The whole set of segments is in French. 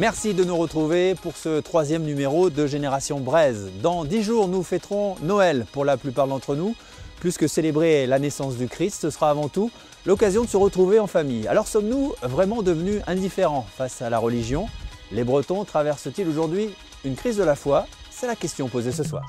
Merci de nous retrouver pour ce 3e numéro de Génération Braise. Dans 10 jours, nous fêterons Noël pour la plupart d'entre nous. Plus que célébrer la naissance du Christ, ce sera avant tout l'occasion de se retrouver en famille. Alors sommes-nous vraiment devenus indifférents face à la religion? Les Bretons traversent-ils aujourd'hui une crise de la foi? C'est la question posée ce soir.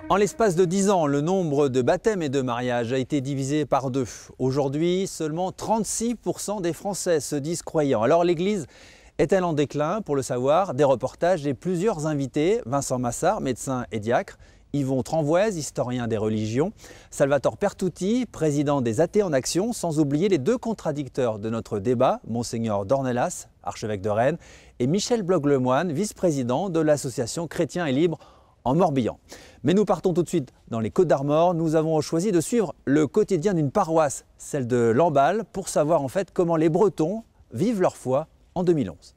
En l'espace de 10 ans, le nombre de baptêmes et de mariages a été divisé par 2. Aujourd'hui, seulement 36% des Français se disent croyants. Alors l'Église est-elle en déclin? Pour le savoir, des reportages et plusieurs invités. Vincent Massard, médecin et diacre. Yvon Tranvoise, historien des religions. Salvatore Pertutti, président des Athées en Action. Sans oublier les 2 contradicteurs de notre débat, Monseigneur Dornelas, archevêque de Rennes, et Michel Bloch-Lemoine, vice-président de l'association Chrétiens et Libres en Morbihan. Mais nous partons tout de suite dans les Côtes-d'Armor. Nous avons choisi de suivre le quotidien d'une paroisse, celle de Lamballe, pour savoir en fait comment les Bretons vivent leur foi en 2011.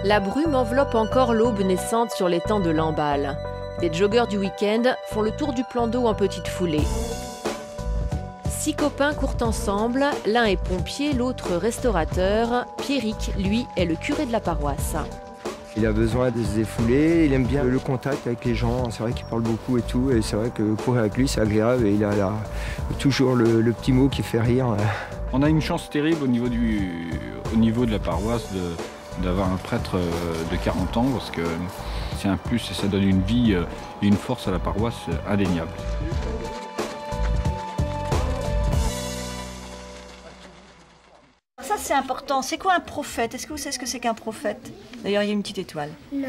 La brume enveloppe encore l'aube naissante sur l'étang de Lamballe. Des joggeurs du week-end font le tour du plan d'eau en petite foulée. 6 copains courent ensemble, l'un est pompier, l'autre restaurateur. Pierrick, lui, est le curé de la paroisse. Il a besoin de se défouler, il aime bien le contact avec les gens, c'est vrai qu'il parle beaucoup et tout, et c'est vrai que courir avec lui c'est agréable et il a toujours le petit mot qui fait rire. On a une chance terrible au niveau de la paroisse d'avoir un prêtre de 40 ans parce que c'est un plus et ça donne une vie et une force à la paroisse indéniable. Ça c'est important. C'est quoi un prophète? Est-ce que vous savez ce que c'est qu'un prophète? D'ailleurs, il y a une petite étoile. Non.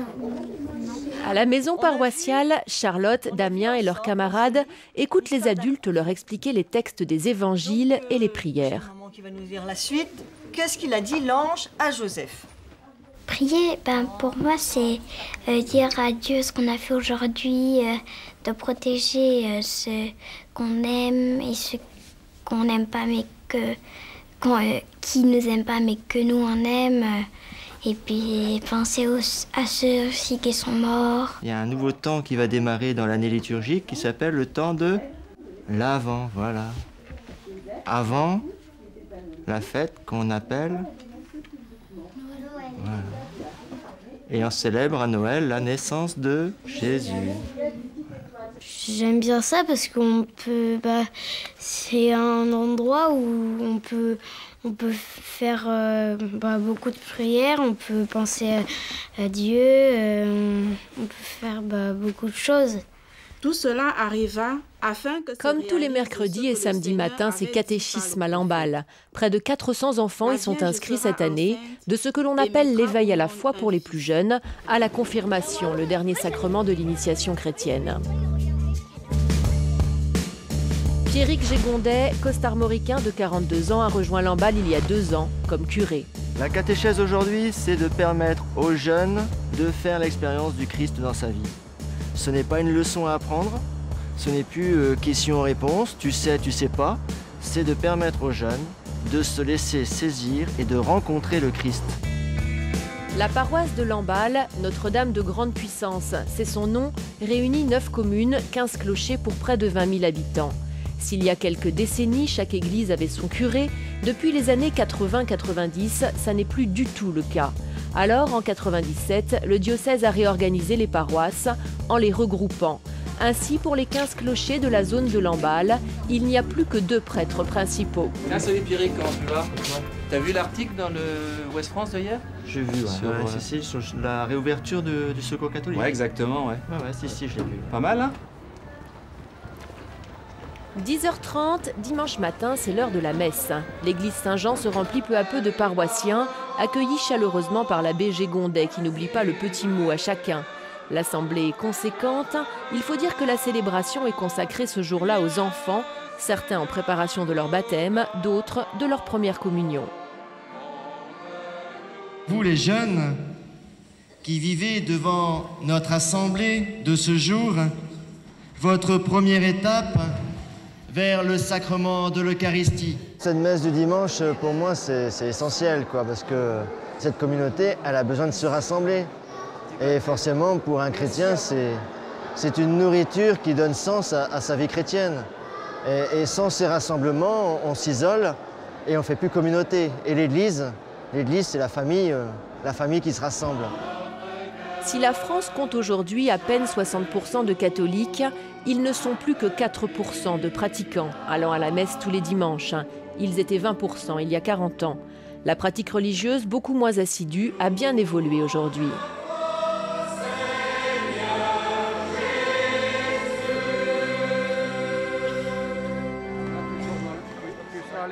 À la maison paroissiale, Charlotte, Damien et leurs camarades écoutent les adultes leur expliquer les textes des évangiles et les prières. Maman qui va nous dire la suite. Qu'est-ce qu'il a dit l'ange à Joseph? Prier, pour moi, c'est dire à Dieu ce qu'on a fait aujourd'hui, de protéger ce qu'on aime et ce qu'on n'aime pas, mais qui nous aime pas, mais que nous on aime. Et puis penser à ceux aussi qui sont morts. Il y a un nouveau temps qui va démarrer dans l'année liturgique qui s'appelle le temps de l'Avent, voilà. Avant la fête qu'on appelle voilà. Et on célèbre à Noël la naissance de Jésus. J'aime bien ça parce qu'on peut, c'est un endroit où on peut faire beaucoup de prières, on peut penser à Dieu, on peut faire beaucoup de choses. Tout cela arriva afin que... Comme tous les mercredis et samedis matins, c'est catéchisme à Lamballe. Près de 400 enfants y sont inscrits cette année, de ce que l'on appelle l'éveil à la foi pour les plus jeunes, à la confirmation, le dernier sacrement de l'initiation chrétienne. Pierrick Gégondet, costarmoricain de 42 ans, a rejoint Lamballe il y a 2 ans comme curé. La catéchèse aujourd'hui, c'est de permettre aux jeunes de faire l'expérience du Christ dans sa vie. Ce n'est pas une leçon à apprendre, ce n'est plus question-réponse, tu sais pas. C'est de permettre aux jeunes de se laisser saisir et de rencontrer le Christ. La paroisse de Lamballe, Notre-Dame de Grande Puissance, c'est son nom, réunit 9 communes, 15 clochers pour près de 20 000 habitants. S'il y a quelques décennies, chaque église avait son curé, depuis les années 80-90, ça n'est plus du tout le cas. Alors, en 97, le diocèse a réorganisé les paroisses en les regroupant. Ainsi, pour les 15 clochers de la zone de Lamballe, il n'y a plus que 2 prêtres principaux. Ah, salut Pierrick, comment tu vas? T'as vu l'article dans le Ouest France d'hier? J'ai vu, sur la réouverture du Secours catholique. Ouais, exactement, ouais. Ouais, si, je l'ai vu. Pas mal, hein? 10h30, dimanche matin, c'est l'heure de la messe. L'église Saint-Jean se remplit peu à peu de paroissiens, accueillis chaleureusement par l'abbé Gégondet, qui n'oublie pas le petit mot à chacun. L'assemblée est conséquente. Il faut dire que la célébration est consacrée ce jour-là aux enfants, certains en préparation de leur baptême, d'autres de leur première communion. Vous les jeunes qui vivez devant notre assemblée de ce jour, votre première étape vers le sacrement de l'Eucharistie. Cette messe du dimanche, pour moi, c'est essentiel, parce que cette communauté, elle a besoin de se rassembler. Et forcément, pour un chrétien, c'est une nourriture qui donne sens à sa vie chrétienne. Et sans ces rassemblements, on s'isole et on ne fait plus communauté. Et l'Église, c'est la famille qui se rassemble. Si la France compte aujourd'hui à peine 60% de catholiques, ils ne sont plus que 4% de pratiquants allant à la messe tous les dimanches. Ils étaient 20% il y a 40 ans. La pratique religieuse, beaucoup moins assidue, a bien évolué aujourd'hui.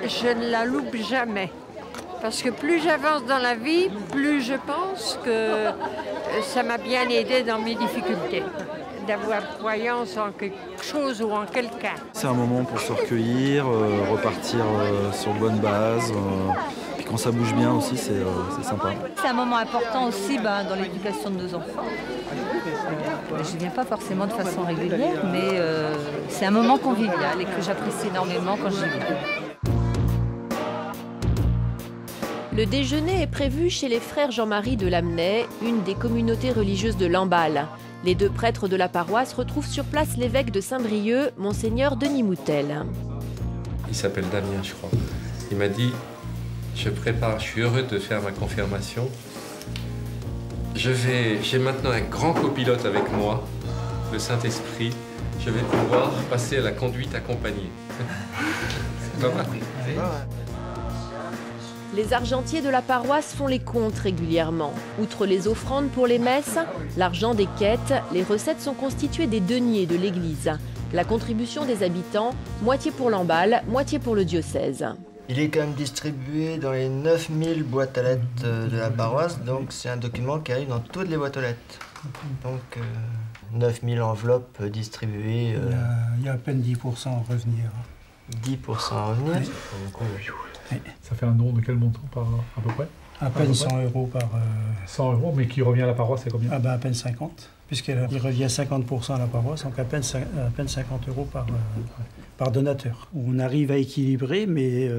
Je ne la loupe jamais. Parce que plus j'avance dans la vie, plus je pense que ça m'a bien aidé dans mes difficultés. D'avoir croyance en quelque chose ou en quelqu'un. C'est un moment pour se recueillir, repartir sur de bonnes bases. Puis quand ça bouge bien aussi, c'est sympa. C'est un moment important aussi dans l'éducation de nos enfants. Je ne viens pas forcément de façon régulière, mais c'est un moment convivial et que j'apprécie énormément quand j'y viens. Le déjeuner est prévu chez les frères Jean-Marie de Lamennais, une des communautés religieuses de Lamballe. Les deux prêtres de la paroisse retrouvent sur place l'évêque de Saint-Brieuc, Monseigneur Denis Moutel. Il s'appelle Damien, je crois. Il m'a dit, je suis heureux de faire ma confirmation. J'ai maintenant un grand copilote avec moi, le Saint-Esprit. Je vais pouvoir passer à la conduite accompagnée. C'est pas mal. Les argentiers de la paroisse font les comptes régulièrement. Outre les offrandes pour les messes, l'argent des quêtes, les recettes sont constituées des deniers de l'église. La contribution des habitants, moitié pour Lamballe, moitié pour le diocèse. Il est quand même distribué dans les 9000 boîtes aux lettres de la paroisse, donc c'est un document qui arrive dans toutes les boîtes aux lettres. Donc 9000 enveloppes distribuées. Il y a à peine 10% à revenir. 10% à revenir. Oui. Ça fait un don de quel montant à peu près? À peine 100 € par... 100 €, mais qui revient à la paroisse, c'est combien? À peine 50, puisqu'il revient 50% à la paroisse, donc à peine 50 € par donateur. On arrive à équilibrer, mais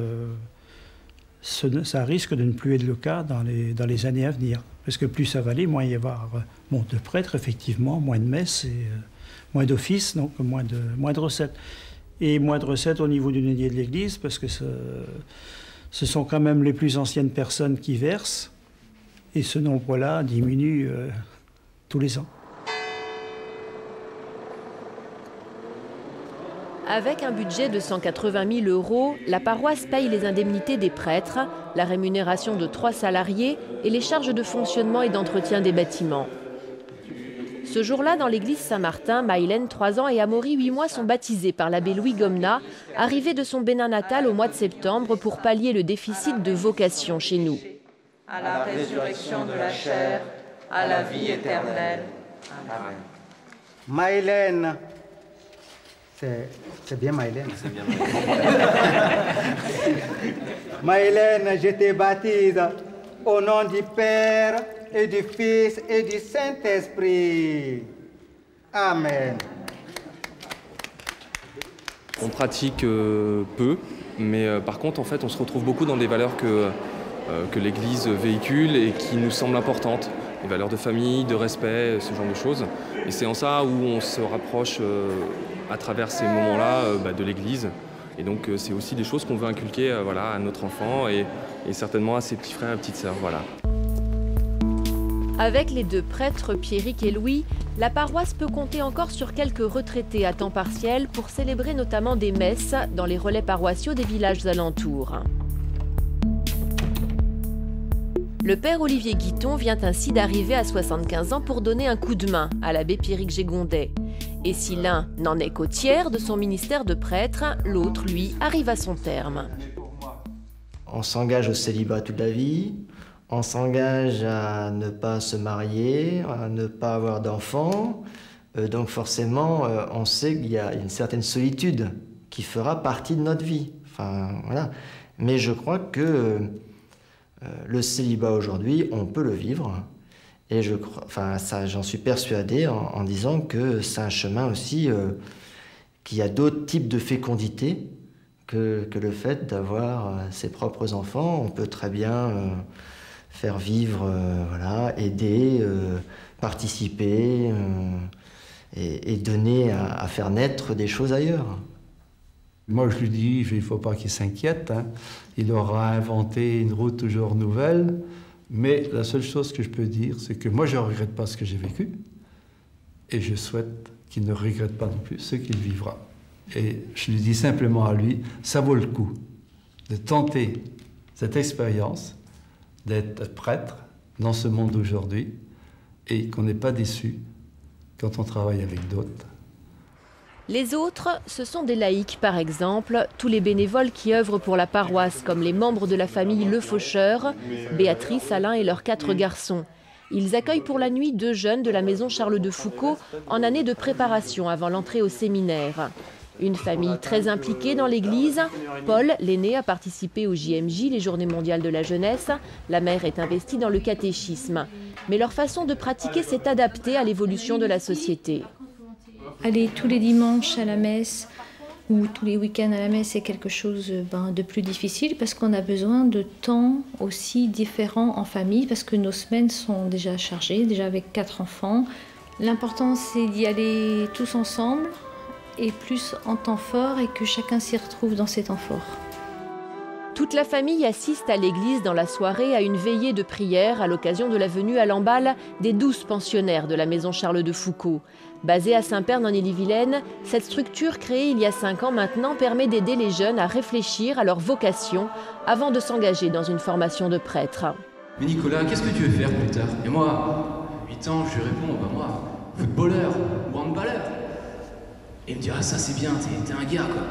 ça risque de ne plus être le cas dans les années à venir. Parce que plus ça va aller, moins il y avoir de prêtres, effectivement, moins de messes, et moins d'offices, donc moins de recettes. Et moins de recettes au niveau du denier de l'Église, parce que ce sont quand même les plus anciennes personnes qui versent, et ce nombre-là diminue tous les ans. Avec un budget de 180 000 €, la paroisse paye les indemnités des prêtres, la rémunération de 3 salariés et les charges de fonctionnement et d'entretien des bâtiments. Ce jour-là, dans l'église Saint-Martin, Maïlène, 3 ans, et Amaury, 8 mois, sont baptisés par l'abbé Louis Gomna, arrivé de son Bénin natal au mois de septembre pour pallier le déficit de vocation chez nous. À la résurrection de la chair, à la vie éternelle. Amen. Maïlène, c'est bien Maïlène. C'est bien Maïlène. Maïlène, je te baptise au nom du Père et du Fils et du Saint-Esprit. Amen. On pratique peu, mais par contre, en fait, on se retrouve beaucoup dans des valeurs que l'Église véhicule et qui nous semblent importantes. Les valeurs de famille, de respect, ce genre de choses. Et c'est en ça où on se rapproche à travers ces moments-là de l'Église. Et donc c'est aussi des choses qu'on veut inculquer à notre enfant et certainement à ses petits frères et petites sœurs. Voilà. Avec les deux prêtres, Pierrick et Louis, la paroisse peut compter encore sur quelques retraités à temps partiel pour célébrer notamment des messes dans les relais paroissiaux des villages alentours. Le père Olivier Guiton vient ainsi d'arriver à 75 ans pour donner un coup de main à l'abbé Pierrick Gégondet. Et si l'un n'en est qu'au tiers de son ministère de prêtre, l'autre, lui, arrive à son terme. On s'engage au célibat toute la vie, On s'engage à ne pas se marier, à ne pas avoir d'enfants. Donc forcément, on sait qu'il y a une certaine solitude qui fera partie de notre vie. Enfin, voilà. Mais je crois que le célibat aujourd'hui, on peut le vivre. Et j'en suis persuadé en disant que c'est un chemin aussi, qu'il y a d'autres types de fécondité que le fait d'avoir ses propres enfants. On peut très bien faire vivre, voilà, aider, participer et donner à faire naître des choses ailleurs. Moi, je lui dis, il ne faut pas qu'il s'inquiète. Hein. Il aura inventé une route toujours nouvelle. Mais la seule chose que je peux dire, c'est que moi, je ne regrette pas ce que j'ai vécu. Et je souhaite qu'il ne regrette pas non plus ce qu'il vivra. Et je lui dis simplement à lui, ça vaut le coup de tenter cette expérience, d'être prêtre dans ce monde d'aujourd'hui, et qu'on n'est pas déçu quand on travaille avec d'autres. Les autres, ce sont des laïcs par exemple, tous les bénévoles qui œuvrent pour la paroisse, comme les membres de la famille Le Faucheur, Béatrice, Alain et leurs 4 garçons. Ils accueillent pour la nuit 2 jeunes de la maison Charles de Foucauld en année de préparation avant l'entrée au séminaire. Une famille très impliquée dans l'église. Paul, l'aîné, a participé au JMJ, les Journées mondiales de la jeunesse. La mère est investie dans le catéchisme. Mais leur façon de pratiquer s'est adaptée à l'évolution de la société. Aller tous les dimanches à la messe ou tous les week-ends à la messe, c'est quelque chose de plus difficile parce qu'on a besoin de temps aussi différents en famille parce que nos semaines sont déjà chargées, déjà avec 4 enfants. L'important, c'est d'y aller tous ensemble et plus en temps fort et que chacun s'y retrouve dans ces temps forts. Toute la famille assiste à l'église dans la soirée à une veillée de prière à l'occasion de la venue à Lamballe des 12 pensionnaires de la maison Charles de Foucauld. Basée à Saint-Pern en Ille-et-Vilaine, cette structure créée il y a 5 ans maintenant permet d'aider les jeunes à réfléchir à leur vocation avant de s'engager dans une formation de prêtre. Mais Nicolas, qu'est-ce que tu veux faire plus tard? Et moi, à 8 ans, je lui réponds, moi, footballeur ou handballeur. Et il me dit, ah ça c'est bien, t'es un gars quoi.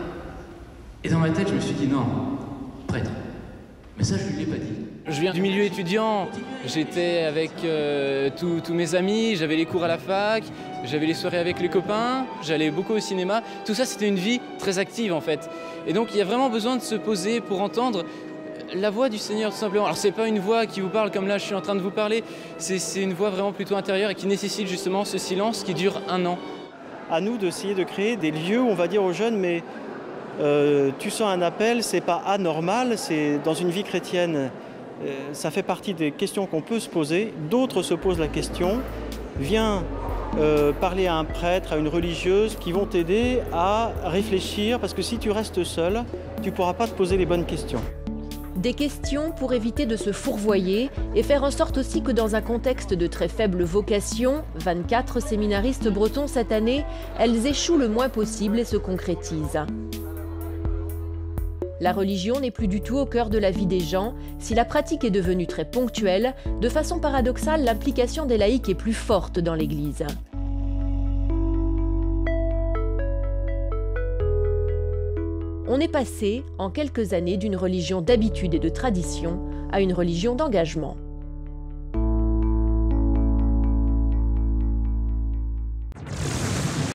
Et dans ma tête, je me suis dit, non, prêtre. Mais ça, je lui l'ai pas dit. Je viens du milieu étudiant, j'étais avec tous mes amis, j'avais les cours à la fac, j'avais les soirées avec les copains, j'allais beaucoup au cinéma. Tout ça, c'était une vie très active en fait. Et donc, il y a vraiment besoin de se poser pour entendre la voix du Seigneur tout simplement. Alors, c'est pas une voix qui vous parle comme là, je suis en train de vous parler. C'est une voix vraiment plutôt intérieure et qui nécessite justement ce silence qui dure 1 an. À nous d'essayer de créer des lieux où on va dire aux jeunes, mais tu sens un appel, c'est pas anormal, c'est dans une vie chrétienne. Ça fait partie des questions qu'on peut se poser. D'autres se posent la question. Viens parler à un prêtre, à une religieuse qui vont t'aider à réfléchir parce que si tu restes seul, tu ne pourras pas te poser les bonnes questions. Des questions pour éviter de se fourvoyer et faire en sorte aussi que dans un contexte de très faible vocation, 24 séminaristes bretons cette année, elles échouent le moins possible et se concrétisent. La religion n'est plus du tout au cœur de la vie des gens. Si la pratique est devenue très ponctuelle, de façon paradoxale, l'implication des laïcs est plus forte dans l'Église. On est passé, en quelques années, d'une religion d'habitude et de tradition à une religion d'engagement.